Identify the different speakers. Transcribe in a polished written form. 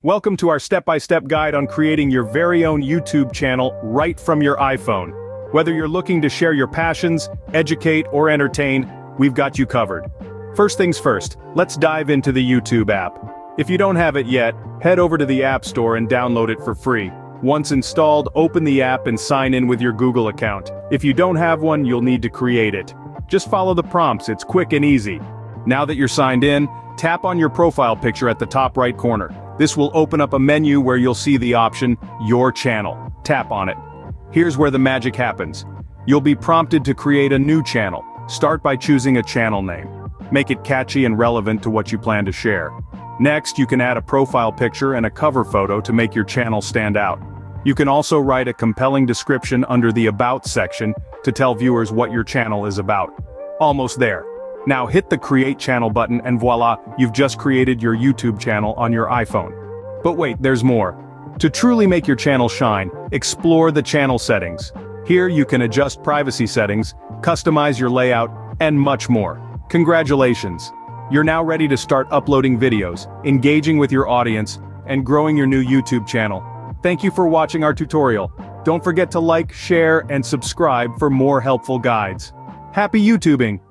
Speaker 1: Welcome to our step-by-step guide on creating your very own YouTube channel right from your iPhone. Whether you're looking to share your passions, educate, or entertain, we've got you covered. First things first, let's dive into the YouTube app. If you don't have it yet, head over to the App Store and download it for free. Once installed, open the app and sign in with your Google account. If you don't have one, you'll need to create it. Just follow the prompts, it's quick and easy. Now that you're signed in, tap on your profile picture at the top right corner. This will open up a menu where you'll see the option, Your Channel. Tap on it. Here's where the magic happens. You'll be prompted to create a new channel. Start by choosing a channel name. Make it catchy and relevant to what you plan to share. Next, you can add a profile picture and a cover photo to make your channel stand out. You can also write a compelling description under the About section to tell viewers what your channel is about. Almost there. Now hit the Create Channel button and voila, you've just created your YouTube channel on your iPhone. But wait, there's more. To truly make your channel shine, explore the channel settings. Here you can adjust privacy settings, customize your layout, and much more. Congratulations! You're now ready to start uploading videos, engaging with your audience, and growing your new YouTube channel. Thank you for watching our tutorial. Don't forget to like, share, and subscribe for more helpful guides. Happy YouTubing!